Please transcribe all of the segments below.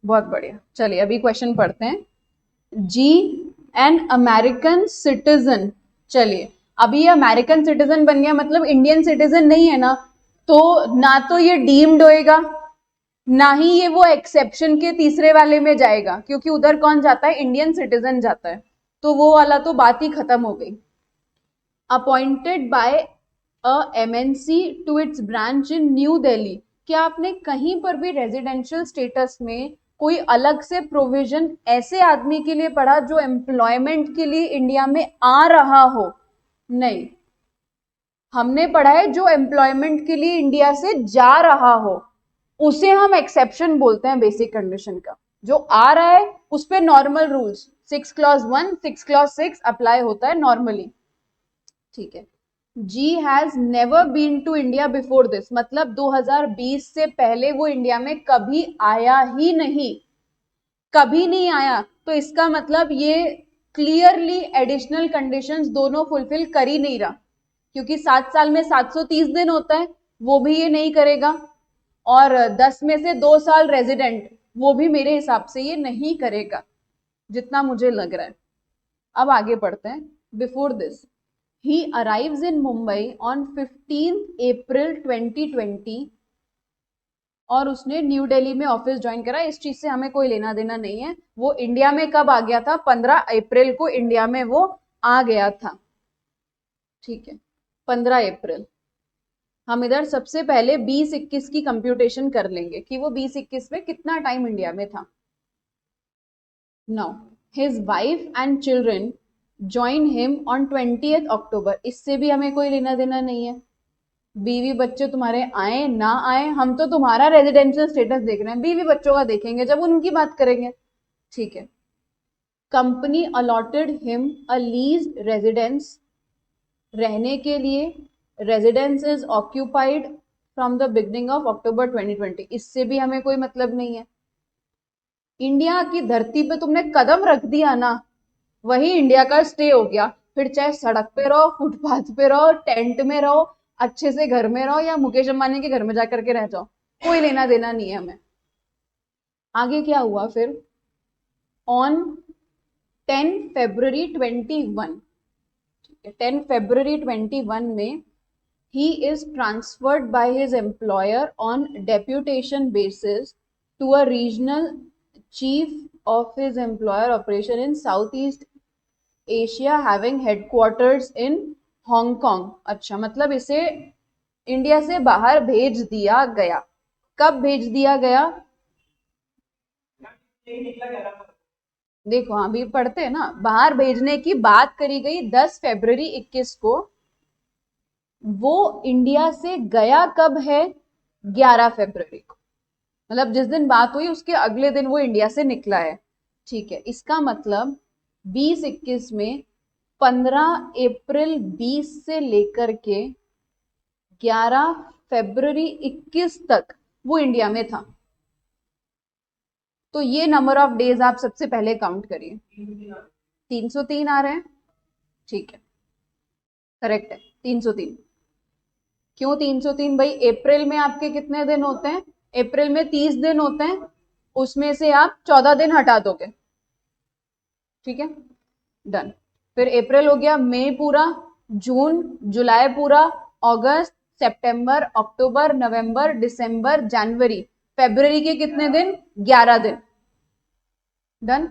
बहुत बढ़िया। चलिए अभी क्वेश्चन पढ़ते हैं। G an American citizen. चलिए, अभी ये अमेरिकन सिटीजन बन गया मतलब इंडियन सिटीजन नहीं है ना, तो ना तो ये डीम्ड होएगा, ना ही ये वो एक्सेप्शन के तीसरे वाले में जाएगा, क्योंकि उधर कौन जाता है, इंडियन सिटीजन जाता है, तो वो वाला तो बात ही खत्म हो गई। Appointed by a MNC to its branch in New Delhi. क्या आपने कहीं पर भी रेजिडेंशियल स्टेटस में कोई अलग से प्रोविजन ऐसे आदमी के लिए पढ़ा जो एम्प्लॉयमेंट के लिए इंडिया में आ रहा हो? नहीं, हमने पढ़ा है जो एम्प्लॉयमेंट के लिए इंडिया से जा रहा हो, उसे हम एक्सेप्शन बोलते हैं बेसिक कंडीशन का। जो आ रहा है उस पे normal rules 6 clause 1 6 clause 6 apply होता है नॉर्मली। ठीक है। G has never been to India before this, मतलब 2020 से पहले वो इंडिया में कभी आया ही नहीं, कभी नहीं आया। तो इसका मतलब ये क्लियरली एडिशनल कंडीशंस दोनों फुलफिल कर ही नहीं रहा, क्योंकि 7 साल में 730 दिन होता है, वो भी ये नहीं करेगा, और 10 में से 2 साल रेजिडेंट, वो भी मेरे हिसाब से ये नहीं करेगा, जितना मुझे लग रहा है। अब आगे पढ़ते हैं। Before this he arrives in Mumbai on 15th April 2020, और उसने न्यू दिल्ली में ऑफिस ज्वाइन करा। इस चीज से हमें कोई लेना देना नहीं है, वो इंडिया में कब आ गया था, 15 अप्रैल को इंडिया में वो आ गया था। ठीक है, 15 अप्रैल। हम इधर सबसे पहले 20-21 की कंप्यूटेशन कर लेंगे कि वो 20-21 में कितना टाइम इंडिया में था। Now his wife and children join him on 20 अक्टूबर। इससे भी हमें कोई लेना देना नहीं है, बीवी बच्चे तुम्हारे आए ना आए, हम तो तुम्हारा रेजिडेंशियल स्टेटस देख रहे हैं, बीवी बच्चों का देखेंगे जब उनकी बात करेंगे। ठीक है। Company allotted him a lease residence, रहने के लिए residence is occupied from the beginning of October 2020। इससे भी हमें कोई मतलब नहीं है। इंडिया की धरती पे तुमने कदम रख दिया ना, वही इंडिया का स्टे हो गया। फिर चाहे सड़क पे रहो, फुटपाथ पे रहो, टेंट में रहो, अच्छे से घर में रहो, या मुकेश अंबानी के घर में जाकर के रह जाओ, कोई लेना देना नहीं है हमें। आगे क्या हुआ फिर? ऑन 10 फरवरी 2021, 10 फरवरी 2021 में he is transferred by his employer on deputation basis to a regional chief of his employer operation in Southeast Asia having headquarters in Hong Kong। अच्छा, मतलब इसे इंडिया से बाहर भेज दिया गया। कब भेज दिया गया? देखो, अभी पढ़ते हैं ना, बाहर भेजने की बात करी गई 10 फरवरी 2021 को। वो इंडिया से गया कब है? 11 फरवरी को। मतलब जिस दिन बात हुई उसके अगले दिन वो इंडिया से निकला है। ठीक है, इसका मतलब 2021 में 15 अप्रैल 20 से लेकर के 11 फरवरी 2021 तक वो इंडिया में था। तो ये नंबर ऑफ डेज आप सबसे पहले काउंट करिए। 303 आ रहे हैं। ठीक है, करेक्ट है 303। क्यों 303 भाई? अप्रैल में आपके कितने दिन होते हैं? अप्रैल में 30 दिन होते हैं, उसमें से आप 14 दिन हटा दोगे। ठीक है, डन। फिर अप्रैल हो गया, मई पूरा, जून जुलाई पूरा, अगस्त सितंबर अक्टूबर नवंबर दिसंबर जनवरी, फरवरी के कितने दिन? 11 दिन। डन।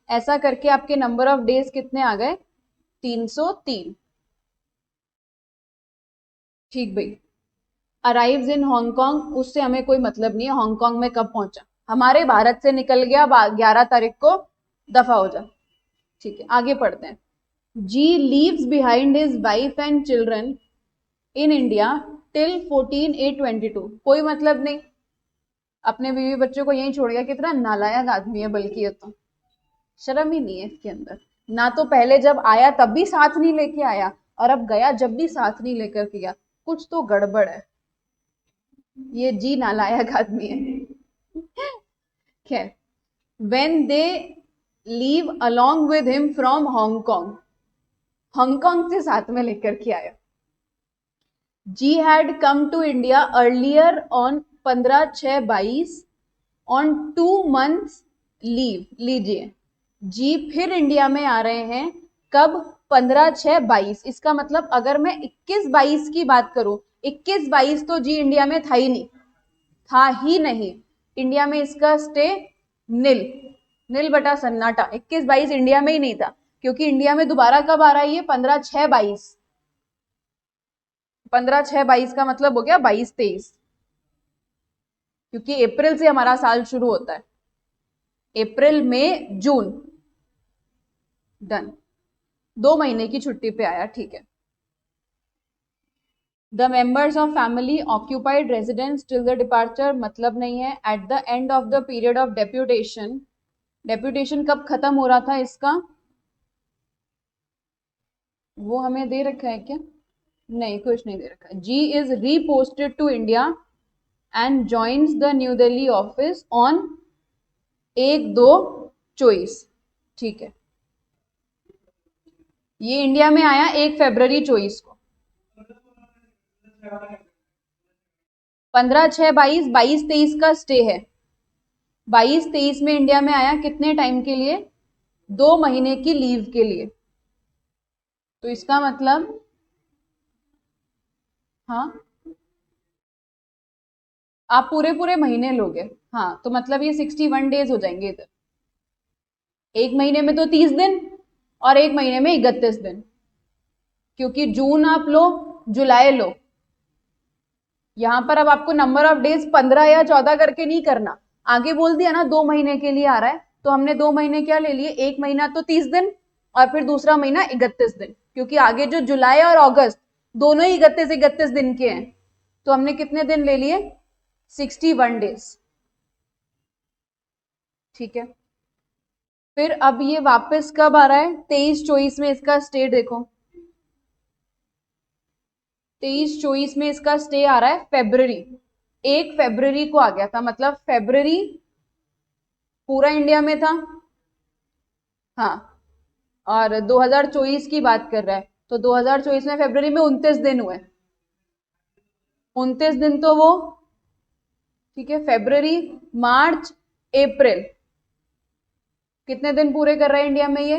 ऐसा करके आपके नंबर ऑफ डेज कितने आ गए? 303। ठीक भाई। अराइव्स इन हांगकांग, उससे हमें कोई मतलब नहीं है हांगकांग में कब पहुंचा, हमारे भारत से निकल गया 11 तारीख को, दफा हो जा। ठीक है, आगे पढ़ते हैं। G leaves behind his wife and children in India till 14/8/22। कोई मतलब नहीं, अपने बीवी बच्चों को यहीं छोड़ गया। कितना नालायक आदमी है बल्कि ये तो, शर्म ही नहीं है इसके अंदर। ना तो पहले जब आया तब भी साथ नहीं लेके आया, और अब गया जब भी साथ नहीं लेकर के गया। कुछ तो गड़बड़ है, ये जी नालायक आदमी है। खैर, when they leave along with him from Hong Kong, Hong Kong से साथ में लेकर के आया। G had come to India earlier on 15/6/22 on 2 months leave, लीजिए जी फिर इंडिया में आ रहे हैं कब, 15/6/22। इसका मतलब अगर मैं 21/22 की बात करूं, 21/22 तो जी इंडिया में था ही नहीं, था ही नहीं इंडिया में, इसका स्टे नील, नील बटा सन्नाटा। 21/22 इंडिया में ही नहीं था, क्योंकि इंडिया में दोबारा कब आ रहा है ये, 15/6/22। 15/6/22 का मतलब हो गया 22-23, क्योंकि अप्रैल से हमारा साल शुरू होता है, अप्रैल मई जून, डन। 2 महीने की छुट्टी पे आया, ठीक है। The members of family occupied residence till the departure, मतलब नहीं है। At the end of the period of deputation, deputation कब खत्म हो रहा था इसका, वो हमें दे रखा है क्या, नहीं कुछ नहीं दे रखा। G is reposted to India and joins the New Delhi office on 1/2/24, ठीक है। ये इंडिया में आया 1 फरवरी 24 को। 15/6/22, 22-23 का स्टे है। 22-23 में इंडिया में आया, कितने टाइम के लिए, 2 महीने की लीव के लिए। तो इसका मतलब, हाँ आप पूरे पूरे महीने लोगे, हाँ तो मतलब ये 61 डेज हो जाएंगे इधर। 1 महीने में तो 30 दिन, और 1 महीने में 31 दिन, क्योंकि जून आप लो, जुलाई लो। यहां पर अब आपको नंबर ऑफ डेज 15 या 14 करके नहीं करना, आगे बोल दिया ना 2 महीने के लिए आ रहा है, तो हमने 2 महीने क्या ले लिए, 1 महीना तो 30 दिन, और फिर दूसरा महीना 31 दिन, क्योंकि आगे जो जुलाई और अगस्त दोनों ही 31-31 दिन के हैं, तो हमने कितने दिन ले लिए, 61 डेज, ठीक है। फिर अब ये वापस कब आ रहा है, 23-24 में इसका स्टे देखो, 23-24 में इसका स्टे आ रहा है फेब्रवरी, 1 फरवरी को आ गया था, मतलब फेब्रवरी पूरा इंडिया में था, हाँ। और 2024 की बात कर रहा है, तो 2024 में फेब्रवरी में 29 दिन हुए, 29 दिन तो वो, ठीक है। फेब्रवरी, मार्च, अप्रैल, कितने दिन पूरे कर रहा है इंडिया में ये,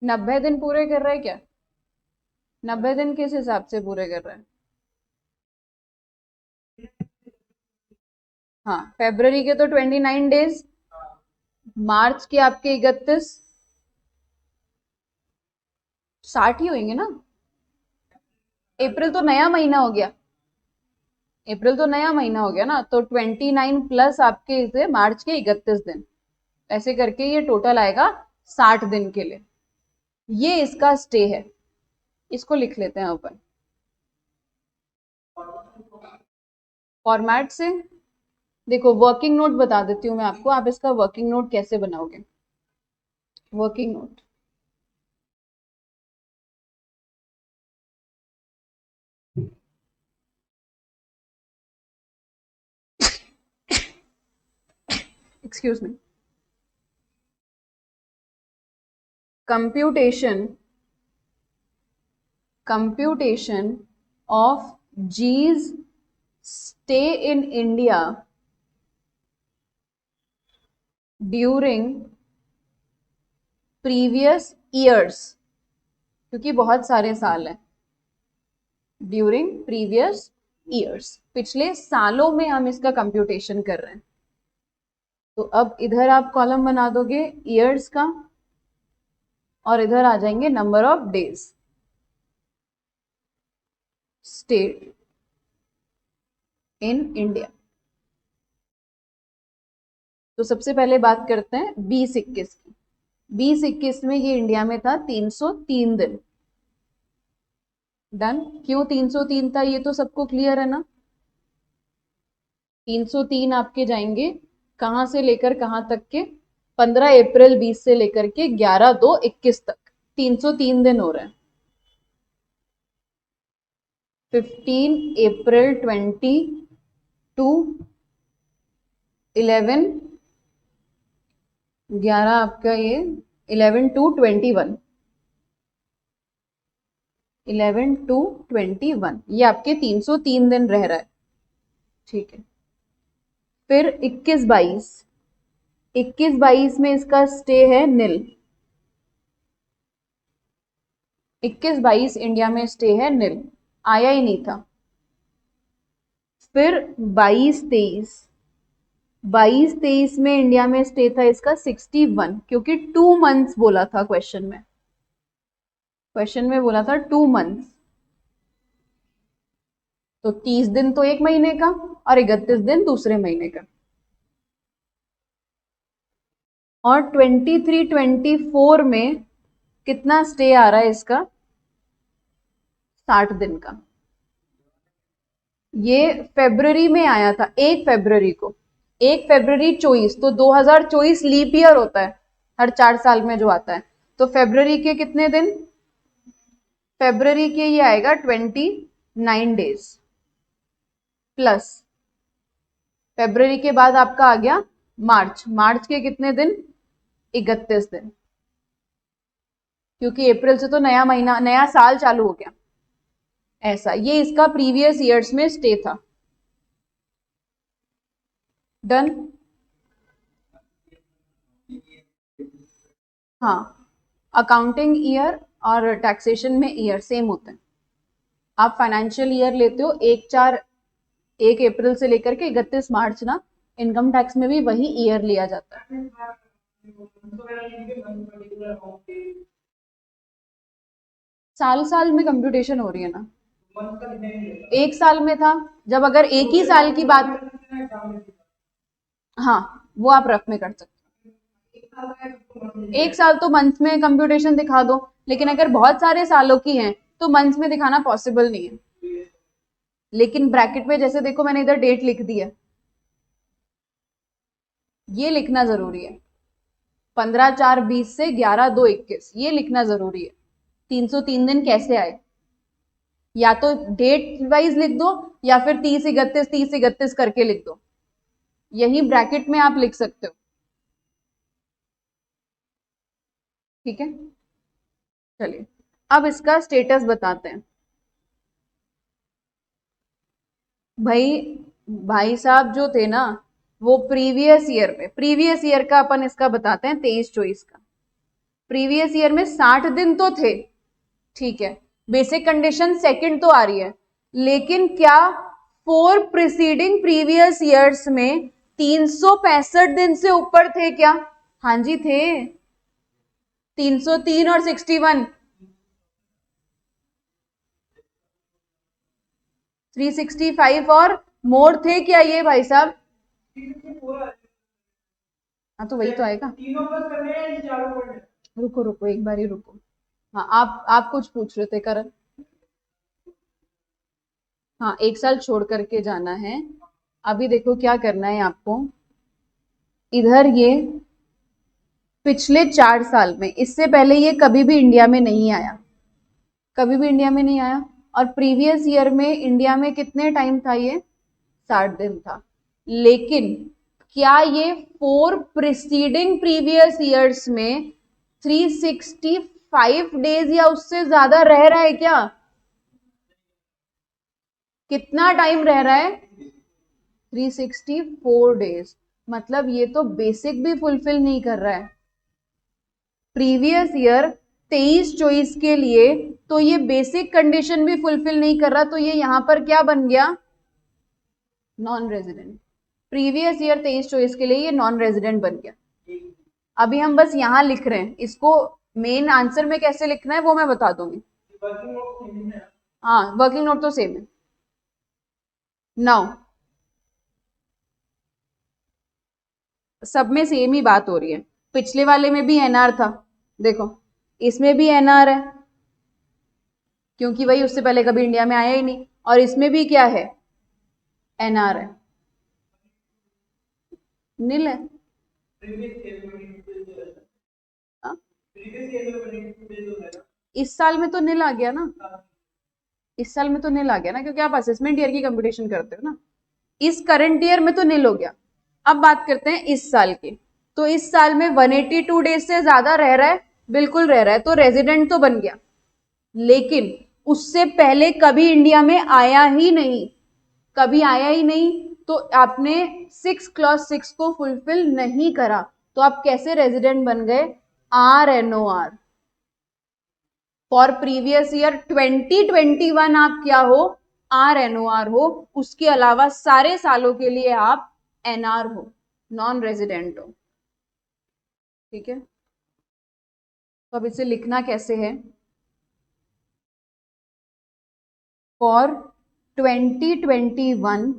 90 दिन पूरे कर रहा है क्या, 90 दिन किस हिसाब से पूरे कर रहा है, हाँ फेब्रवरी के तो 29 डेज, मार्च के आपके 31, 60 ही होंगे ना। अप्रैल तो नया महीना हो गया, अप्रैल तो नया महीना हो गया ना, तो 29 प्लस आपके इसे मार्च के 31 दिन, ऐसे करके ये टोटल आएगा 60 दिन के लिए। ये इसका स्टे है, इसको लिख लेते हैं ऊपर फॉर्मेट से। देखो वर्किंग नोट बता देती हूँ मैं आपको, आप इसका वर्किंग नोट कैसे बनाओगे। Working note, excuse me, computation, computation of जी's stay in India during previous years, क्योंकि बहुत सारे साल हैं, ड्यूरिंग प्रीवियस ईयर्स, पिछले सालों में हम इसका कंप्यूटेशन कर रहे हैं। तो अब इधर आप कॉलम बना दोगे ईयर्स का, और इधर आ जाएंगे number of days stayed in India. तो सबसे पहले बात करते हैं 20-21 की। 20-21 में ये इंडिया में था 303 दिन, डन। क्यों 303 था, ये तो सबको क्लियर है ना। 303 आपके जाएंगे कहां से लेकर कहां तक के, 15 अप्रैल 20 से लेकर के 11/2/21 तक, 303 दिन हो रहे हैं। 15 अप्रैल 20 टू 11, 11 आपका ये 11 to 21, 11 to 21, ये आपके 303 दिन रह रहा है, ठीक है। फिर 21-22 में इसका स्टे है नील। 21-22 इंडिया में स्टे है नील, आया ही नहीं था। फिर 22-23 में इंडिया में स्टे था इसका 61, क्योंकि 2 मंथ्स बोला था क्वेश्चन में बोला था 2 मंथ्स, तो 30 दिन तो एक महीने का और 31 दिन दूसरे महीने का। और 23-24 में कितना स्टे आ रहा है इसका? 60 दिन का। ये फरवरी में आया था, 1 फरवरी को, 1 फरवरी 24, तो 2024 लीप ईयर होता है हर 4 साल में जो आता है। तो फरवरी के कितने दिन? फरवरी के ये आएगा 29 डेज, प्लस फरवरी के बाद आपका आ गया मार्च के कितने दिन? 31 दिन, क्योंकि अप्रैल से तो नया महीना, नया साल चालू हो गया। ऐसा, ये इसका प्रीवियस ईयर्स में स्टे था। डन। हाँ, अकाउंटिंग ईयर और टैक्सेशन में ईयर सेम होते हैं। आप फाइनेंशियल ईयर लेते हो 1 अप्रैल से लेकर के 31 मार्च ना, इनकम टैक्स में भी वही ईयर लिया जाता है। साल में कंप्यूटेशन हो रही है ना, 1 साल में था जब, अगर एक ही साल की बात, हाँ वो आप रफ में कर सकते हो। 1 साल तो मंथ में कंप्यूटेशन दिखा दो, लेकिन अगर बहुत सारे सालों की हैं तो मंथ में दिखाना पॉसिबल नहीं है। लेकिन ब्रैकेट में जैसे देखो, मैंने इधर डेट लिख दी है, ये लिखना जरूरी है। 15/4/20 से 11/2/21, ये लिखना जरूरी है। 303 दिन कैसे आए? या तो डेट वाइज लिख दो, या फिर 30-31 करके लिख दो, यही ब्रैकेट में आप लिख सकते हो। ठीक है, चलिए अब इसका स्टेटस बताते हैं। भाई साहब जो थे ना, वो प्रीवियस ईयर का अपन इसका बताते हैं, 23-24 का। प्रीवियस ईयर में 60 दिन तो थे, ठीक है, बेसिक कंडीशन सेकंड तो आ रही है, लेकिन क्या 4 प्रीसीडिंग प्रीवियस ईयर्स में 365 दिन से ऊपर थे क्या? हाँ जी थे, 303 और 61, 365 और मोर थे क्या ये भाई साहब? हाँ तो वही तो आएगा। रुको एक बार ही रुको। हाँ, आप कुछ पूछ रहे थे करण। हाँ, 1 साल छोड़ करके जाना है। अभी देखो क्या करना है आपको, इधर ये पिछले 4 साल में, इससे पहले ये कभी भी इंडिया में नहीं आया, और प्रीवियस ईयर में इंडिया में कितने टाइम था ये? 60 दिन था। लेकिन क्या ये 4 प्रीसीडिंग प्रीवियस ईयर्स में 365 डेज या उससे ज्यादा रह रहा है क्या? कितना टाइम रह रहा है? 364 डेज। मतलब ये तो बेसिक भी फुलफिल नहीं कर रहा है। प्रीवियस ईयर 23-24 के लिए तो ये बेसिक कंडीशन भी फुलफिल नहीं कर रहा, तो ये यहां पर क्या बन गया? Non resident. प्रीवियस ईयर 23-24 के लिए ये नॉन रेजिडेंट बन गया। अभी हम बस यहां लिख रहे हैं, इसको मेन आंसर में कैसे लिखना है वो मैं बता दूंगी। हाँ, वर्किंग नोट तो सेम है। नाउ सब में सेम ही बात हो रही है। पिछले वाले में भी एनआर था, देखो इसमें भी एनआर है, क्योंकि वही उससे पहले कभी इंडिया में आया ही नहीं, और इसमें भी क्या है? एनआर है, नील है। हाँ? इस साल में तो नील आ गया ना, क्योंकि आप असेसमेंट ईयर की कंपटीशन करते हो ना। इस करंट ईयर में तो नील हो गया। अब बात करते हैं इस साल की, तो इस साल में 182 डेज से ज्यादा रह रहा है, बिल्कुल रह रहा है, तो रेजिडेंट तो बन गया। लेकिन उससे पहले कभी इंडिया में आया ही नहीं, तो आपने 6 clause 6 को फुलफिल नहीं करा, तो आप कैसे रेजिडेंट बन गए? RNOR। फॉर प्रीवियस ईयर 2021 आप क्या हो? RNOR हो। उसके अलावा सारे सालों के लिए आप NR हो, नॉन रेजिडेंट हो। ठीक है, तो अब इसे लिखना कैसे है? For 2021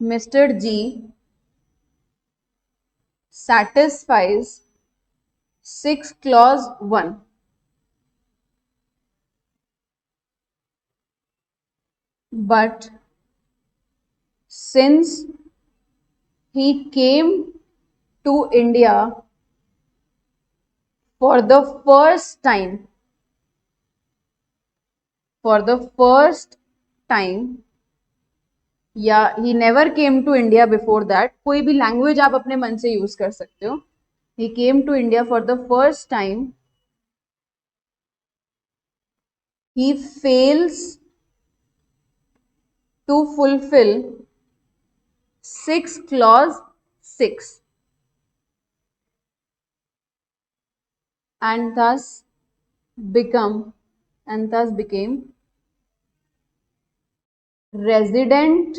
mister G satisfies 6 clause 1, but since he came to India for the first time, या he never came to India before that, कोई भी लैंग्वेज आप अपने मन से यूज कर सकते हो। he came to India for the first time, he fails to fulfill 6 clause 6 and thus became resident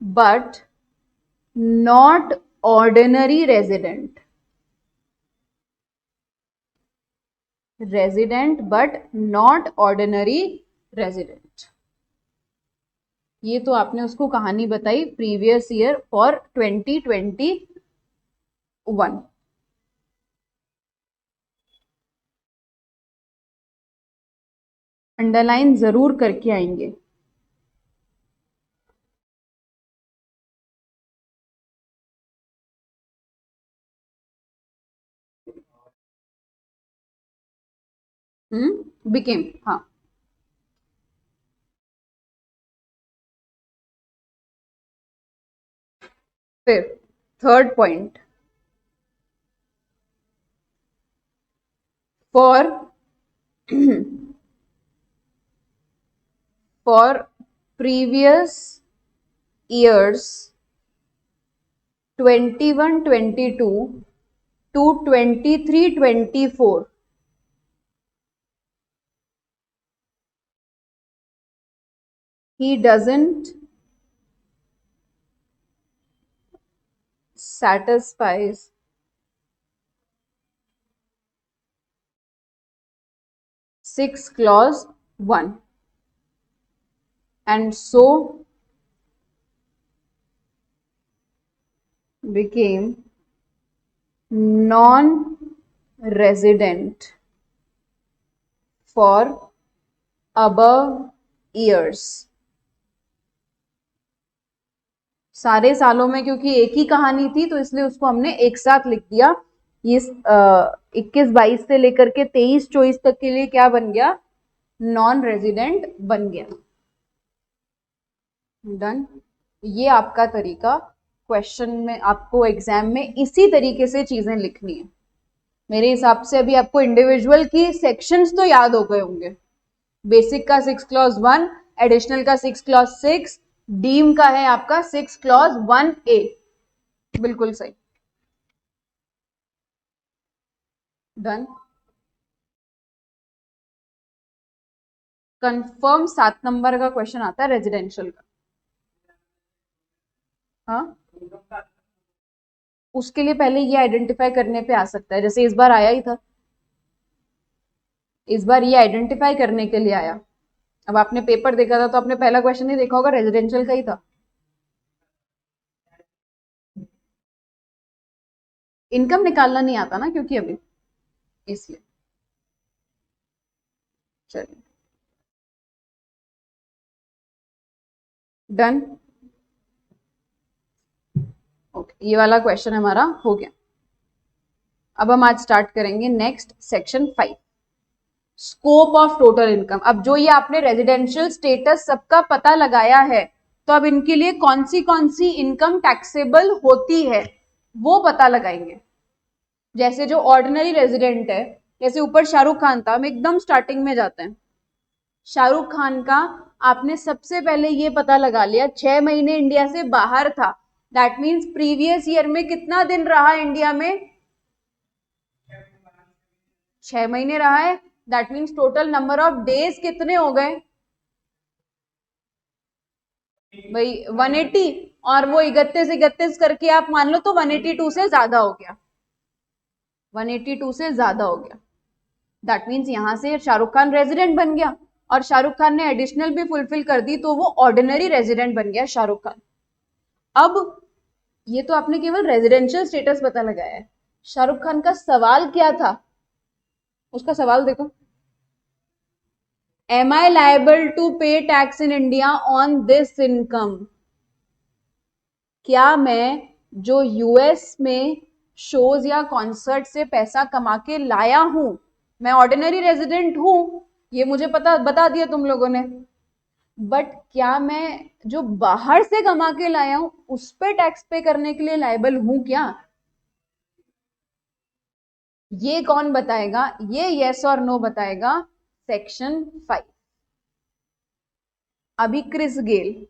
but not ordinary resident, but not ordinary resident। ये तो आपने उसको कहानी बताई प्रीवियस ईयर फॉर 2021। अंडरलाइन जरूर करके आएंगे। बिकेम, हाँ। फिर third point, for previous years 21-22 to 23-24 he doesn't satisfies 6 clause 1 and so became non-resident for above years। सारे सालों में क्योंकि एक ही कहानी थी तो इसलिए उसको हमने एक साथ लिख दिया। ये 21-22 से लेकर के 23-24 तक के लिए क्या बन गया? नॉन रेजिडेंट बन गया। डन। ये आपका तरीका, क्वेश्चन में आपको एग्जाम में इसी तरीके से चीजें लिखनी है। मेरे हिसाब से अभी आपको इंडिविजुअल की सेक्शंस तो याद हो गए होंगे। बेसिक का 6 clause 1, एडिशनल का 6 clause 6, डीम का है आपका 6 clause 1A। बिल्कुल सही। डन। कंफर्म 7 नंबर का क्वेश्चन आता है रेजिडेंशियल का। हाँ, उसके लिए पहले ये आइडेंटिफाई करने पे आ सकता है, जैसे इस बार आया ही था, इस बार ये आइडेंटिफाई करने के लिए आया। अब आपने पेपर देखा था तो आपने पहला क्वेश्चन ही देखा होगा, रेजिडेंशियल का ही था। इनकम निकालना नहीं आता ना क्योंकि अभी, इसलिए। चलिए, डन। ओके, ये वाला क्वेश्चन हमारा हो गया। अब हम आज स्टार्ट करेंगे next section 5, scope of total income. अब जो ये आपने रेजिडेंशियल स्टेटस सबका पता लगाया है, तो अब इनके लिए कौन सी इनकम टैक्सेबल होती है वो पता लगाएंगे। जैसे जो ऑर्डिनरी रेजिडेंट है, जैसे ऊपर शाहरुख खान था, हम एकदम स्टार्टिंग में जाते हैं। शाहरुख खान का आपने सबसे पहले ये पता लगा लिया 6 महीने इंडिया से बाहर था, दैट मीन्स प्रीवियस ईयर में कितना दिन रहा इंडिया में? 6 महीने रहा है, that means total number of days कितने हो गए भाई? 180, और वो 31 करके आप मान लो तो 182 से ज्यादा हो गया, 182 से ज्यादा हो गया। दैट मीन्स यहां से शाहरुख खान रेजिडेंट बन गया, और शाहरुख खान ने एडिशनल भी फुलफिल कर दी, तो वो ऑर्डिनरी रेजिडेंट बन गया शाहरुख खान। अब ये तो आपने केवल रेजिडेंशियल स्टेटस पता लगाया है, शाहरुख खान का सवाल क्या था? उसका सवाल देखो, एम आई लायबल टू पे tax in India on this income? क्या मैं जो यूएस में शोज या कॉन्सर्ट से पैसा कमा के लाया हूं, मैं ऑर्डिनरी रेजिडेंट हूं, ये मुझे पता बता दिया तुम लोगों ने, बट क्या मैं जो बाहर से कमा के लाया हूं उस पे टैक्स पे करने के लिए लायबल हूं क्या? ये कौन बताएगा? ये यस और नो बताएगा सेक्शन 5। अभी Chris Gayle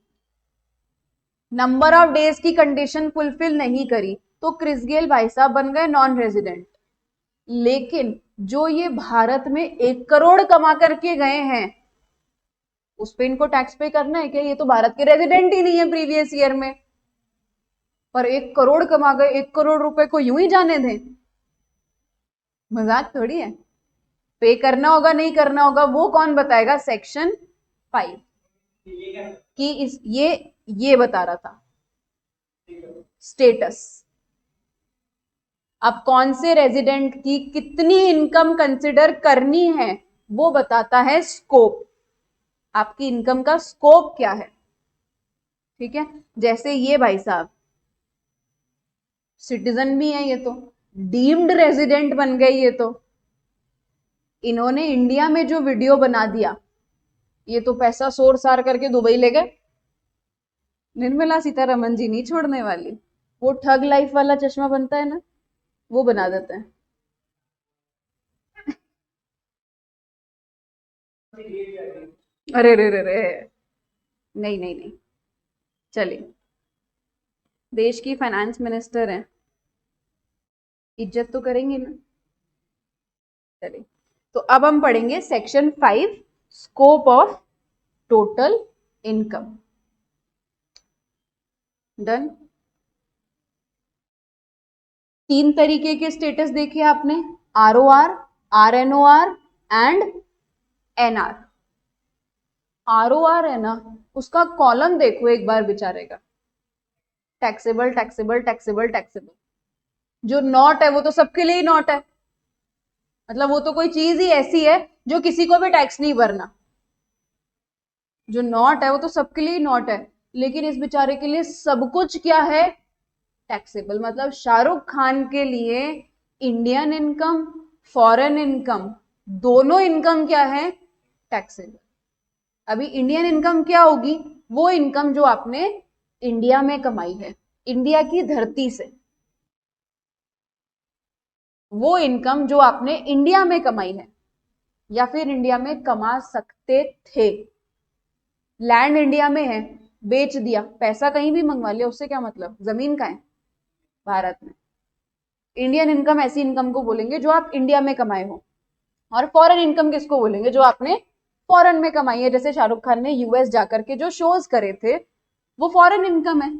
number of days की कंडीशन फुलफिल नहीं करी, तो क्रिस गेल भाई साहब बन गए नॉन रेजिडेंट। लेकिन जो ये भारत में 1 करोड़ कमा करके गए हैं, उस पे इनको टैक्स पे करना है क्या? ये तो भारत के रेजिडेंट ही नहीं है प्रीवियस ईयर में, पर 1 करोड़ कमा गए, 1 करोड़ रुपए को यूं ही जाने दें? मजाक थोड़ी है। पे करना होगा नहीं करना होगा वो कौन बताएगा? सेक्शन 5 कि इस ये बता रहा था स्टेटस। अब कौन से रेजिडेंट की कितनी इनकम कंसिडर करनी है वो बताता है स्कोप। आपकी इनकम का स्कोप क्या है, ठीक है? जैसे ये भाई साहब सिटीजन भी है, ये तो डीम्ड रेजिडेंट बन गए, ये तो इन्होंने इंडिया में जो वीडियो बना दिया, ये तो पैसा शोर सार करके दुबई ले गए। निर्मला सीतारमन जी नहीं छोड़ने वाली, वो ठग लाइफ वाला चश्मा बनता है ना, वो बना देते हैं। अरे रे रे रे, नहीं नहीं नहीं, चलिए, देश की फाइनेंस मिनिस्टर हैं, इज्जत तो करेंगे ना। चलिए, तो अब हम पढ़ेंगे section 5, scope of total income. Done. 3 तरीके के स्टेटस देखे आपने, आरओआर, आरएनओआर एंड एनआर। आरओआर है ना, उसका कॉलम देखो एक बार बेचारे का, टैक्सेबल टैक्सेबल टैक्सेबल टैक्सेबल। जो नॉट है वो तो सबके लिए ही नॉट है, मतलब वो तो कोई चीज ही ऐसी है जो किसी को भी टैक्स नहीं भरना। जो नॉट है वो तो सबके लिए नॉट है, लेकिन इस बेचारे के लिए सब कुछ क्या है? टैक्सेबल। मतलब शाहरुख खान के लिए इंडियन इनकम, फॉरेन इनकम, दोनों इनकम क्या है? टैक्सेबल। अभी इंडियन इनकम क्या होगी? वो इनकम जो आपने इंडिया में कमाई है, इंडिया की धरती से, वो इनकम जो आपने इंडिया में कमाई है या फिर इंडिया में कमा सकते थे। लैंड इंडिया में है, बेच दिया, पैसा कहीं भी मंगवा लिया, उससे क्या मतलब? जमीन का है भारत में। इंडियन इनकम ऐसी इनकम को बोलेंगे जो आप इंडिया में कमाए हो, और फॉरेन इनकम किसको बोलेंगे? जो आपने फॉरेन में कमाई है। जैसे शाहरुख खान ने यूएस जाकर के जो शोज करे थे, वो फॉरेन इनकम है।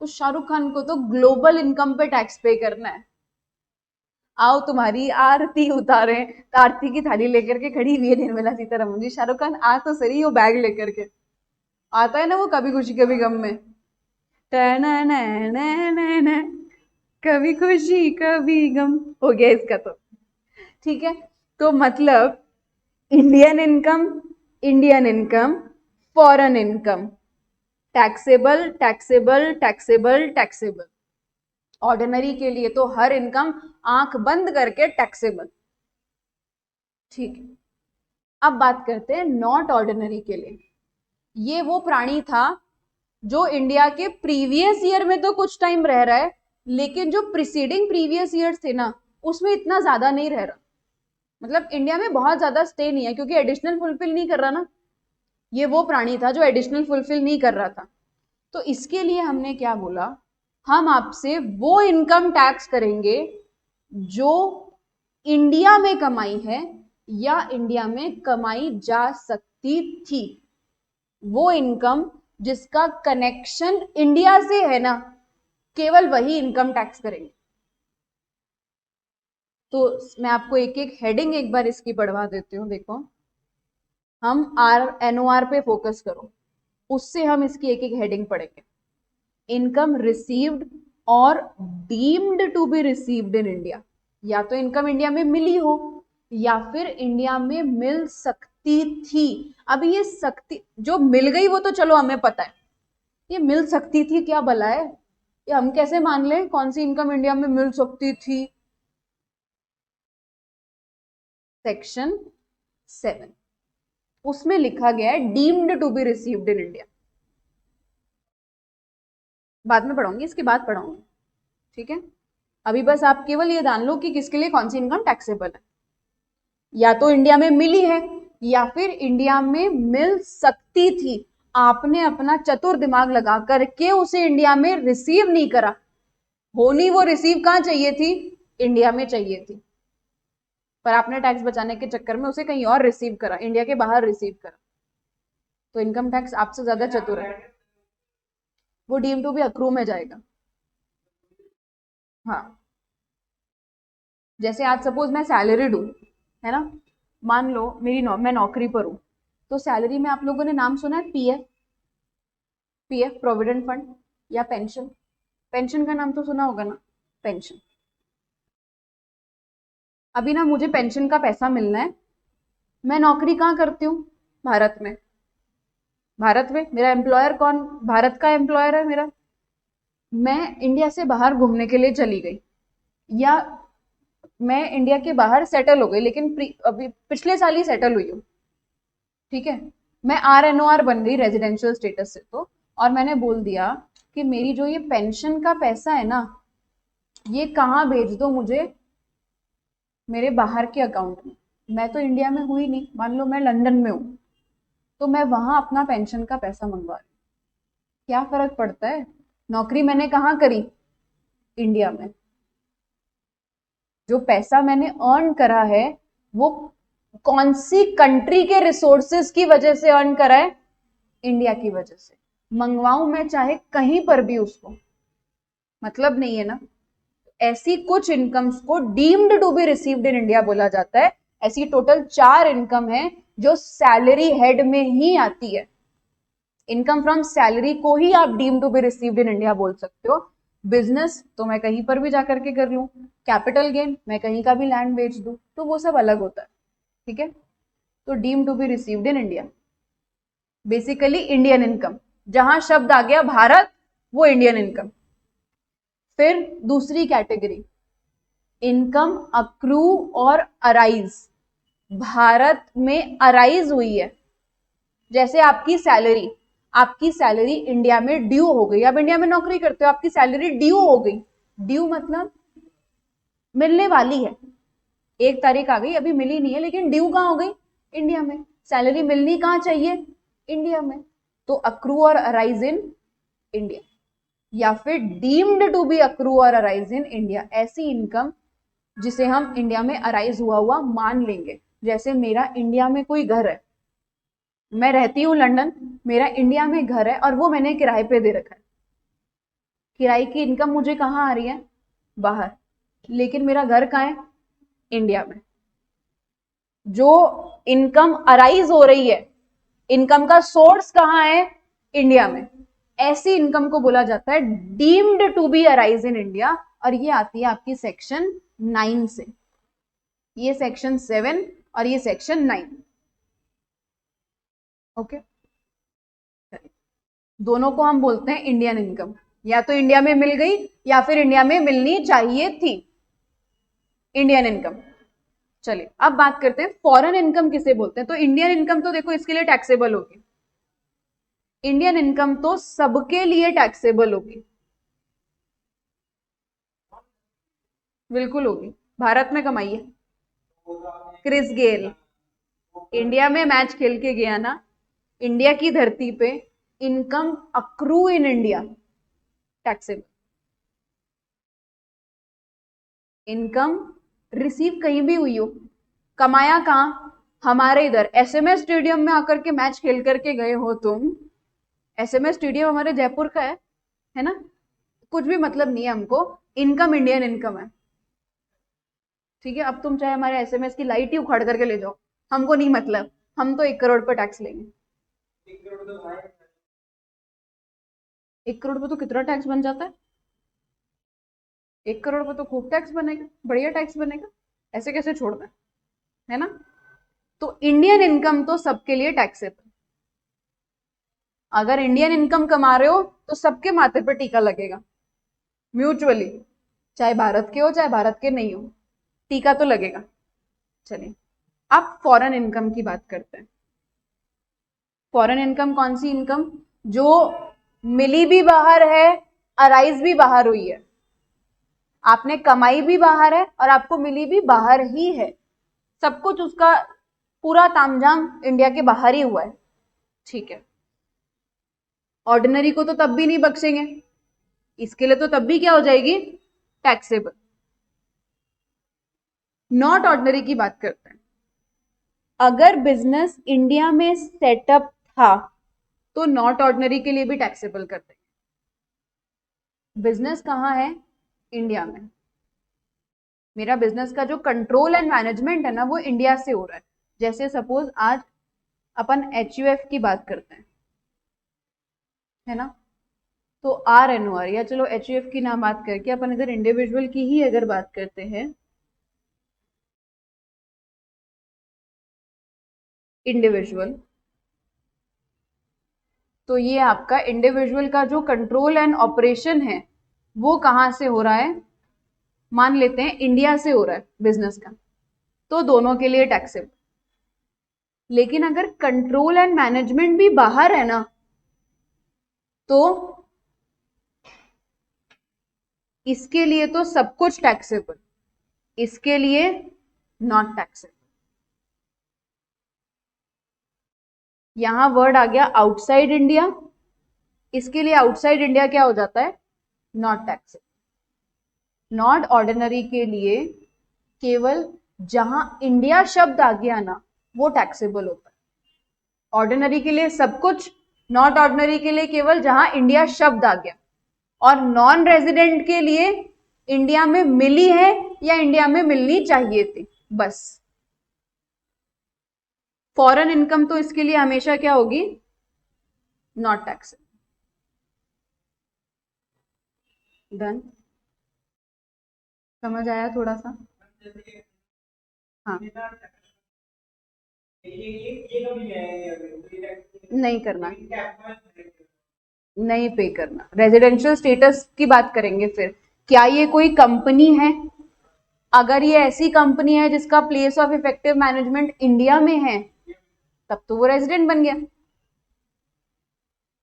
तो शाहरुख खान को तो ग्लोबल इनकम पे टैक्स पे करना है। आओ तुम्हारी आरती उतारे, तो आरती की थाली लेकर के खड़ी हुई है निर्मला सीतारमन जी। शाहरुख खान आ तो सही, वो बैग लेकर के आता है ना, वो कभी खुशी कभी गम में, कभी खुशी कभी गम हो गया इसका तो, ठीक है? तो मतलब Indian income, Indian income, foreign income, taxable taxable taxable taxable. Ordinary के लिए तो हर इनकम आंख बंद करके टैक्सेबल, ठीक है? अब बात करते हैं नॉट ऑर्डिनरी के लिए। ये वो प्राणी था जो इंडिया के प्रीवियस ईयर में तो कुछ टाइम रह रहा है, लेकिन जो प्रीसीडिंग प्रीवियस ईयर्स थे ना, उसमें इतना ज्यादा नहीं रह रहा। मतलब इंडिया में बहुत ज्यादा स्टे नहीं है, क्योंकि एडिशनल फुलफिल नहीं कर रहा ना। ये वो प्राणी था जो एडिशनल फुलफिल नहीं कर रहा था। तो इसके लिए हमने क्या बोला, हम आपसे वो इनकम टैक्स करेंगे जो इंडिया में कमाई है या इंडिया में कमाई जा सकती थी। वो इनकम जिसका कनेक्शन इंडिया से है ना, केवल वही इनकम टैक्स करेंगे। तो मैं आपको एक एक हेडिंग एक बार इसकी पढ़वा देती हूँ। देखो, हम NOR पे फोकस करो, उससे हम इसकी एक एक हेडिंग पढ़ेंगे। इनकम रिसीव्ड और deemed to be received in India, या तो इनकम इंडिया में मिली हो या फिर इंडिया में मिल सकती थी। अभी ये सकती, जो मिल गई वो तो चलो हमें पता है, ये मिल सकती थी क्या भला है, ये हम कैसे मान लें कौन सी इनकम इंडिया में मिल सकती थी। सेक्शन 7 उसमें लिखा गया है deemed to be received in India. बाद में पढ़ाऊंगी, इसके बाद पढ़ाऊंगी, ठीक है। अभी बस आप केवल ये जान लो कि किसके लिए कौन सी इनकम टैक्सेबल है। या तो इंडिया में मिली है या फिर इंडिया में मिल सकती थी, आपने अपना चतुर दिमाग लगा करके उसे इंडिया में रिसीव नहीं करा। होनी वो रिसीव कहां चाहिए थी, इंडिया में चाहिए थी, पर आपने टैक्स बचाने के चक्कर में उसे कहीं और रिसीव करा, इंडिया के बाहर रिसीव करा। तो इनकम टैक्स आपसे ज्यादा चतुर है, वो डीम टू बी अक्रू में जाएगा। हाँ, जैसे आज सपोज मैं सैलरीड हूं, है ना, मान लो मैं नौकरी पर हूं, तो सैलरी में आप लोगों ने नाम सुना है पीएफ, पीएफ प्रोविडेंट फंड या पेंशन। पेंशन का नाम तो सुना होगा ना, पेंशन। अभी ना मुझे पेंशन का पैसा मिलना है, मैं नौकरी कहाँ करती हूँ, भारत में। भारत में मेरा एम्प्लॉयर कौन, भारत का एम्प्लॉयर है मेरा। मैं इंडिया से बाहर घूमने के लिए चली गई, या मैं इंडिया के बाहर सेटल हो गई, लेकिन अभी पिछले साल ही सेटल हुई हूँ, ठीक है। मैं RNOR बन गई रेजिडेंशियल स्टेटस से, तो और मैंने बोल दिया कि मेरी जो ये पेंशन का पैसा है ना, ये कहाँ भेज दो मुझे, मेरे बाहर के अकाउंट में। मैं तो इंडिया में हुई नहीं, मान लो मैं लंदन में हूँ, तो मैं वहां अपना पेंशन का पैसा मंगवा रही हूँ। क्या फर्क पड़ता है, नौकरी मैंने कहाँ करी, इंडिया में। जो पैसा मैंने अर्न करा है वो कौन सी कंट्री के रिसोर्सेज की वजह से अर्न करा है, इंडिया की वजह से। मंगवाऊं मैं चाहे कहीं पर भी उसको, मतलब नहीं है ना। ऐसी कुछ इनकम्स को deemed to be received in India बोला जाता है। ऐसी टोटल 4 इनकम है जो सैलरी हेड में ही आती है। इनकम फ्रॉम सैलरी को ही आप deem to be received in India बोल सकते हो। बिजनेस तो मैं कहीं पर भी जाकर के कर लूं, कैपिटल गेन मैं कहीं का भी लैंड बेच दूं, तो वो सब अलग होता है, ठीक है। तो deem to be received in India basically Indian income, जहां शब्द आ गया भारत वो इंडियन इनकम। फिर दूसरी कैटेगरी, इनकम अक्रू और अराइज, भारत में अराइज हुई है। जैसे आपकी सैलरी इंडिया में ड्यू हो गई, आप इंडिया में नौकरी करते हो, आपकी सैलरी ड्यू हो गई। ड्यू मतलब मिलने वाली है, 1 तारीख आ गई अभी मिली नहीं है, लेकिन ड्यू कहां हो गई, इंडिया में। सैलरी मिलनी कहां चाहिए, इंडिया में। तो अक्रू और अराइज इन इंडिया, या फिर डीम्ड टू बी अक्रू और अराइज इन इंडिया, ऐसी इनकम जिसे हम इंडिया में अराइज हुआ हुआ मान लेंगे। जैसे मेरा इंडिया में कोई घर है, मैं रहती हूँ लंदन, मेरा इंडिया में घर है और वो मैंने किराए पे दे रखा है। किराए की इनकम मुझे कहाँ आ रही है, बाहर, लेकिन मेरा घर कहाँ है, इंडिया में। जो इनकम अराइज हो रही है, इनकम का सोर्स कहाँ है, इंडिया में। ऐसी इनकम को बोला जाता है deemed to be arise in India, और ये आती है आपकी सेक्शन 9 से। ये सेक्शन 7 और ये सेक्शन 9, ओके। दोनों को हम बोलते हैं इंडियन इनकम, या तो इंडिया में मिल गई या फिर इंडिया में मिलनी चाहिए थी, इंडियन इनकम। चलिए अब बात करते हैं फॉरेन इनकम किसे बोलते हैं। तो इंडियन इनकम तो देखो इसके लिए टैक्सेबल होगी, इंडियन इनकम तो सबके लिए टैक्सेबल होगी, बिल्कुल होगी। भारत में कमाई है, क्रिस गेल इंडिया में मैच खेल के गया ना, इंडिया की धरती पे income accrue in India taxable, income receive कहीं भी हुई हो, कमाया कहाँ, हमारे इधर एसएमएस स्टेडियम में आकर के मैच खेल करके गए हो तुम, एसएमएस स्टेडियम हमारे जयपुर का है ना, कुछ भी मतलब नहीं है हमको, इनकम इंडियन इनकम है, ठीक है। अब तुम चाहे हमारे एसएमएस की लाइट ही उखाड़ करके ले जाओ, हमको नहीं मतलब, हम तो 1 करोड़ पर टैक्स लेंगे। 1 करोड़ पे तो कितना टैक्स बन जाता है, 1 करोड़ पे तो खूब टैक्स बनेगा, बढ़िया टैक्स बनेगा, ऐसे कैसे छोड़ना है ना। तो इंडियन इनकम तो सबके लिए टैक्सेबल, अगर इंडियन इनकम कमा रहे हो तो सबके माथे पर टीका लगेगा म्यूचुअली, चाहे भारत के हो चाहे भारत के नहीं हो, टीका तो लगेगा। चलिए अब फॉरेन इनकम की बात करते हैं। फॉरेन इनकम कौन सी इनकम, जो मिली भी बाहर है, अराइज भी बाहर हुई है, आपने कमाई भी बाहर है और आपको मिली भी बाहर ही है, सब कुछ उसका पूरा तामझाम इंडिया के बाहर ही हुआ है, ठीक है। ऑर्डिनरी को तो तब भी नहीं बख्शेंगे, इसके लिए तो तब भी क्या हो जाएगी, टैक्सेबल। नॉट ऑर्डिनरी की बात करते हैं। अगर बिजनेस इंडिया में सेटअप था तो नॉट ऑर्डिनरी के लिए भी टैक्सेबल करते हैं। बिजनेस कहाँ है, इंडिया में, मेरा बिजनेस का जो कंट्रोल एंड मैनेजमेंट है ना वो इंडिया से हो रहा है। जैसे सपोज आज अपन एचयूएफ की बात करते हैं, है ना, तो आर या चलो एचयूएफ की ना बात करके अपन इधर इंडिविजुअल की ही अगर बात करते हैं, इंडिविजुअल, तो ये आपका इंडिविजुअल का जो कंट्रोल एंड ऑपरेशन है वो कहां से हो रहा है, मान लेते हैं इंडिया से हो रहा है बिजनेस का, तो दोनों के लिए टैक्सेबल। लेकिन अगर कंट्रोल एंड मैनेजमेंट भी बाहर है ना, तो इसके लिए तो सब कुछ टैक्सेबल, इसके लिए नॉट टैक्सेबल। यहां वर्ड आ गया आउटसाइड इंडिया, इसके लिए आउटसाइड इंडिया क्या हो जाता है, नॉट टैक्सेबल। नॉट ऑर्डिनरी के लिए केवल जहां इंडिया शब्द आ गया ना वो टैक्सेबल होता है, ऑर्डिनरी के लिए सब कुछ, नॉट ऑर्डिनरी के लिए केवल जहां इंडिया शब्द आ गया, और नॉन रेजिडेंट के लिए इंडिया में मिली है या इंडिया में मिलनी चाहिए थी, बस। फॉरेन इनकम तो इसके लिए हमेशा क्या होगी, नॉट टैक्सेबल। डन, समझ आया थोड़ा सा, हाँ। नहीं करना, नहीं पे करना। रेजिडेंशियल स्टेटस की बात करेंगे फिर, क्या ये कोई कंपनी है, अगर ये ऐसी कंपनी है जिसका place of effective management India में है तब तो वो रेजिडेंट बन गया।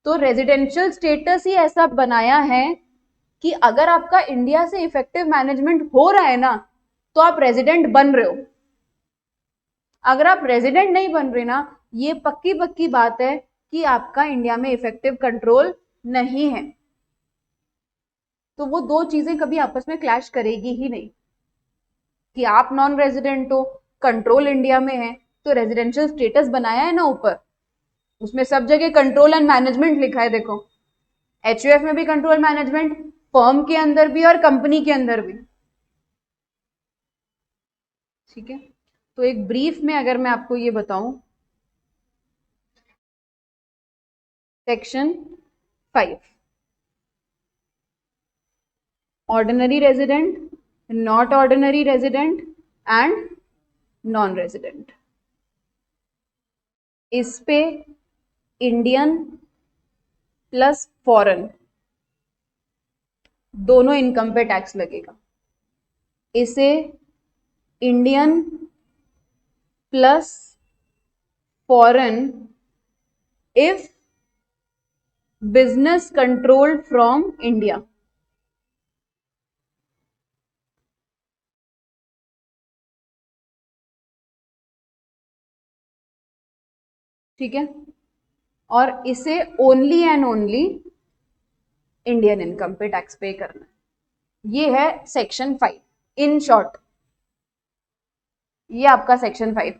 तो रेजिडेंशियल स्टेटस ही ऐसा बनाया है कि अगर आपका इंडिया से इफेक्टिव मैनेजमेंट हो रहा है ना तो आप रेजिडेंट बन रहे हो, अगर आप रेजिडेंट नहीं बन रहे ना, ये पक्की पक्की बात है कि आपका इंडिया में इफेक्टिव कंट्रोल नहीं है। तो वो दो चीजें कभी आपस में क्लैश करेगी ही नहीं, कि आप नॉन रेजिडेंट हो, कंट्रोल इंडिया में है, तो रेजिडेंशियल स्टेटस बनाया है ना ऊपर, उसमें सब जगह कंट्रोल एंड मैनेजमेंट लिखा है, देखो एचयूएफ में भी कंट्रोल मैनेजमेंट, फर्म के अंदर भी और कंपनी के अंदर भी, ठीक है। तो एक ब्रीफ में अगर मैं आपको ये बताऊं, section 5, ordinary resident, not ordinary resident and non resident, इस पे इंडियन प्लस फॉरेन दोनों इनकम पे टैक्स लगेगा। इसे Indian plus foreign if business controlled from India, ठीक है। और इसे only and only Indian income पे टैक्स पे करना है। ये है सेक्शन 5 इन शॉर्ट, ये आपका सेक्शन 5।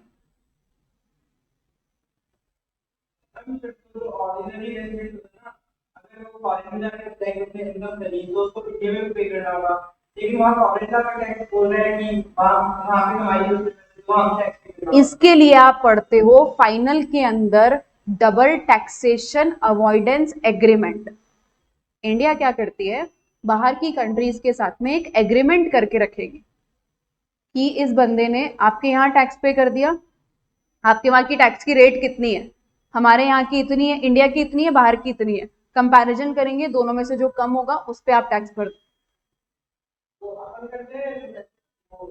इसके लिए आप पढ़ते हो फाइनल के अंदर double taxation avoidance agreement. India क्या करती है, बाहर की कंट्रीज के साथ में एक एग्रीमेंट करके रखेगी कि इस बंदे ने आपके यहाँ टैक्स पे कर दिया, आपके वहां की टैक्स की रेट कितनी है, हमारे यहाँ की इतनी है, इंडिया की इतनी है, बाहर की इतनी है, कंपैरिजन करेंगे, दोनों में से जो कम होगा उस पर आप टैक्स भर दो।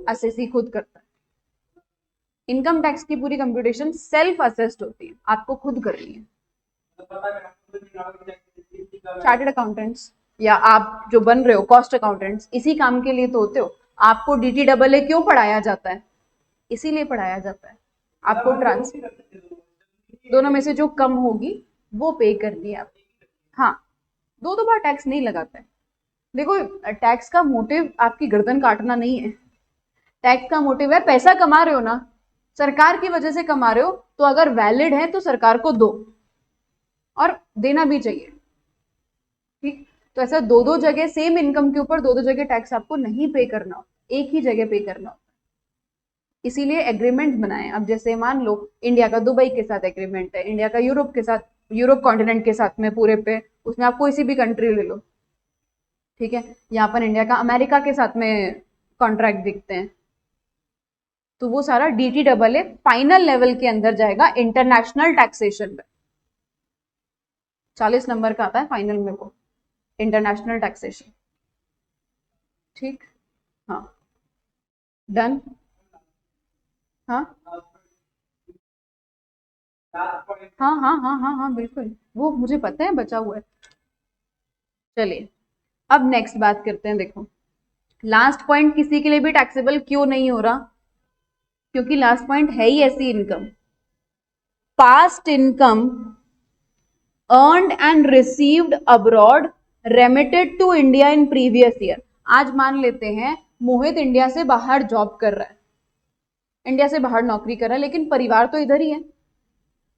असेसी खुद करता है। इनकम टैक्स की पूरी कंप्यूटेशन सेल्फ असेस्ड होती है, आपको खुद करनी है। चार्टर्ड अकाउंटेंट्स या आप जो बन रहे हो कॉस्ट अकाउंटेंट्स, इसी काम के लिए तो होते हो। आपको DTAA क्यों पढ़ाया जाता है, इसीलिए पढ़ाया जाता है। आपको ट्रांसफर दोनों में से जो कम होगी वो पे करनी है आप। हाँ, दो बार टैक्स नहीं लगाता है। देखो, टैक्स का मोटिव आपकी गर्दन काटना नहीं है, टैक्स का मोटिव है पैसा कमा रहे हो ना, सरकार की वजह से कमा रहे हो, तो अगर वैलिड है तो सरकार को दो, और देना भी चाहिए। ठीक, तो ऐसा दो जगह सेम इनकम के ऊपर दो जगह टैक्स आपको नहीं पे करना, एक ही जगह पे करना होता है। इसीलिए एग्रीमेंट बनाए। अब जैसे मान लो इंडिया का दुबई के साथ एग्रीमेंट है, इंडिया का यूरोप के साथ, यूरोप कॉन्टिनेंट के साथ में पूरे पे, उसमें आप कोई सी भी कंट्री ले लो, ठीक है। यहाँ पर इंडिया का अमेरिका के साथ में कॉन्ट्रैक्ट दिखते हैं, तो वो सारा DTAA फाइनल लेवल के अंदर जाएगा इंटरनेशनल टैक्सेशन पे। 40 नंबर का आता है फाइनल में वो इंटरनेशनल टैक्सेशन। ठीक, हाँ डन। हाँ हाँ हाँ हाँ हाँ हाँ बिल्कुल, वो मुझे पता है, बचा हुआ है। चलिए अब नेक्स्ट बात करते हैं। देखो, लास्ट पॉइंट किसी के लिए भी टैक्सेबल क्यों नहीं हो रहा, क्योंकि लास्ट पॉइंट है ही ऐसी income, past income earned and received abroad remitted to India in previous year। आज मान लेते हैं मोहित इंडिया से बाहर जॉब कर रहा है, इंडिया से बाहर नौकरी कर रहा है, लेकिन परिवार तो इधर ही है।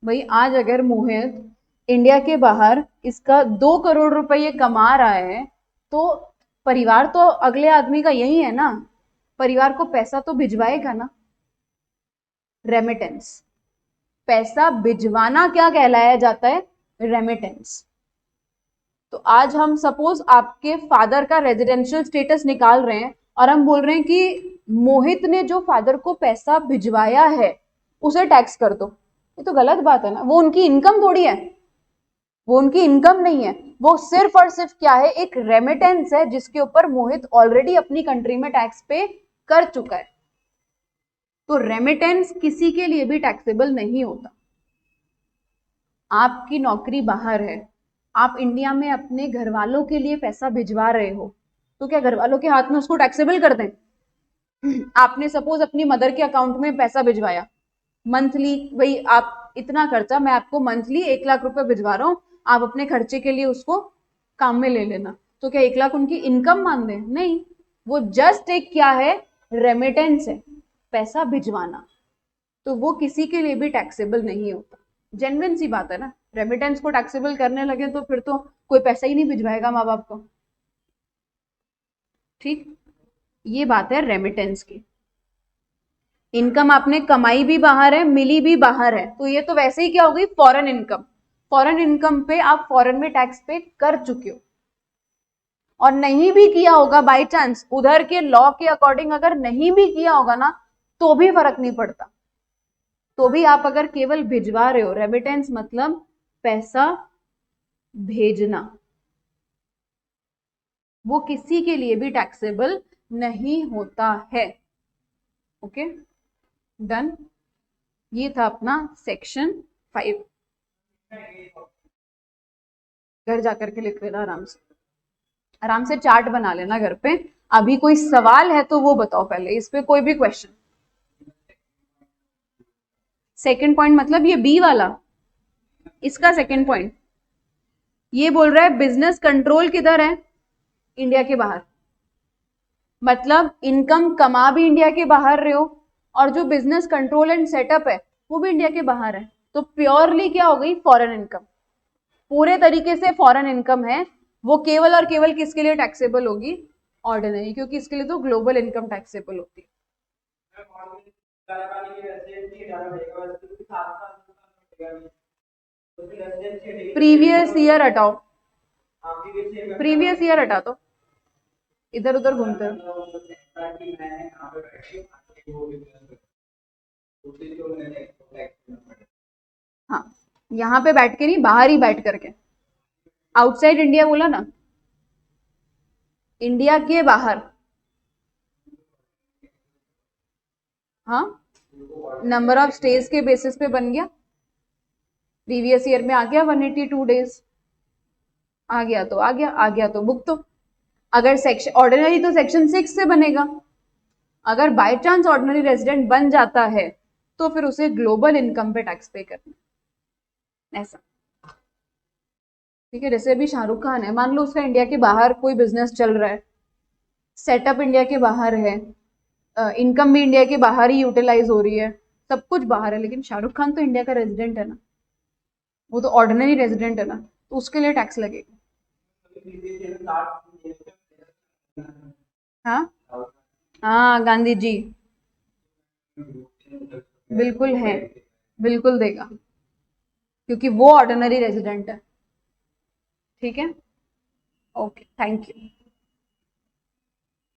भाई आज अगर मोहित इंडिया के बाहर इसका 2 करोड़ रुपए कमा रहा है, तो परिवार तो अगले आदमी का यही है ना, परिवार को पैसा तो भिजवाएगा ना। रेमिटेंस, पैसा भिजवाना क्या कहलाया जाता है, रेमिटेंस। तो आज हम सपोज आपके फादर का रेजिडेंशियल स्टेटस निकाल रहे हैं और हम बोल रहे हैं कि मोहित ने जो फादर को पैसा भिजवाया है उसे टैक्स कर दो, ये तो गलत बात है ना, वो उनकी इनकम थोड़ी है, वो उनकी इनकम नहीं है, वो सिर्फ और सिर्फ क्या है, एक रेमिटेंस है जिसके ऊपर मोहित ऑलरेडी अपनी कंट्री में टैक्स पे कर चुका है। तो रेमिटेंस किसी के लिए भी टैक्सेबल नहीं होता। आपकी नौकरी बाहर है, आप इंडिया में अपने घर वालों के लिए पैसा भिजवा रहे हो, तो क्या घर वालों के हाथ में उसको टैक्सेबल कर दें? आपने सपोज अपनी मदर के अकाउंट में पैसा भिजवाया मंथली, भाई आप इतना खर्चा, मैं आपको मंथली 1 लाख रुपए भिजवा रहा हूं, आप अपने खर्चे के लिए उसको काम में ले लेना, तो क्या 1 लाख उनकी इनकम मान दें? नहीं, वो जस्ट एक क्या है, रेमिटेंस है, पैसा भिजवाना, तो वो किसी के लिए भी टैक्सेबल नहीं होता। जेन्युइन सी बात है ना, रेमिटेंस को टैक्सेबल करने लगे तो फिर तो कोई पैसा ही नहीं भिजवाएगा माँ बाप को। ठीक, ये बात है रेमिटेंस की। इनकम आपने कमाई भी बाहर है, मिली भी बाहर है, तो ये तो वैसे ही क्या हो गई, फॉरेन इनकम। फॉरेन इनकम पे आप फॉरेन में टैक्स पे कर चुके हो, और नहीं भी किया होगा बाय चांस, उधर के लॉ के अकॉर्डिंग अगर नहीं भी किया होगा ना, तो भी फर्क नहीं पड़ता, तो भी आप अगर केवल भिजवा रहे हो, रेमिटेंस मतलब पैसा भेजना, वो किसी के लिए भी टैक्सेबल नहीं होता है। ओके डन, ये था अपना सेक्शन 5। घर जाकर के लिख लेना आराम से, आराम से चार्ट बना लेना घर पे। अभी कोई सवाल है तो वो बताओ पहले, इस पे कोई भी क्वेश्चन। सेकंड पॉइंट मतलब ये बी वाला, इसका सेकंड पॉइंट ये बोल रहा है बिजनेस कंट्रोल किधर है, इंडिया के बाहर। मतलब इनकम कमा भी इंडिया के बाहर रहे हो और जो बिजनेस कंट्रोल एंड सेटअप है वो भी इंडिया के बाहर है, तो प्योरली क्या हो गई, फॉरेन इनकम। पूरे तरीके से फॉरेन इनकम है, वो केवल और केवल किसके लिए टैक्सेबल होगी, ऑर्डिनरी, क्योंकि इसके लिए तो ग्लोबल इनकम टैक्सेबल होती है। प्रीवियस ईयर हटाओ, प्रीवियस ईयर हटा दो, इधर उधर घूमते हो। हाँ, यहाँ पे बैठ के नहीं, बाहर ही बैठ करके, आउटसाइड इंडिया बोला ना, इंडिया के बाहर। हाँ, नंबर ऑफ स्टेज के बेसिस पे बन गया, प्रीवियस ईयर में आ गया 182 डेज, आ गया तो आ गया, आ गया तो बुक तो। अगर सेक्शन ऑर्डिनरी तो सेक्शन 6 से बनेगा, अगर बाय चांस ऑर्डिनरी रेजिडेंट बन जाता है तो फिर उसे ग्लोबल इनकम पे टैक्स पे करना, ऐसा। ठीक है, जैसे अभी शाहरुख खान है, मान लो उसका इंडिया के बाहर कोई बिजनेस चल रहा है, सेटअप इंडिया के बाहर है, इनकम भी इंडिया के बाहर ही यूटिलाइज हो रही है, सब कुछ बाहर है, लेकिन शाहरुख खान तो इंडिया का रेजिडेंट है ना, वो तो ऑर्डिनरी रेजिडेंट है ना, तो उसके लिए टैक्स लगेगा। हाँ हाँ, गांधी जी बिल्कुल है, बिल्कुल देगा, क्योंकि वो ऑर्डिनरी रेजिडेंट है। ठीक है, ओके, थैंक यू।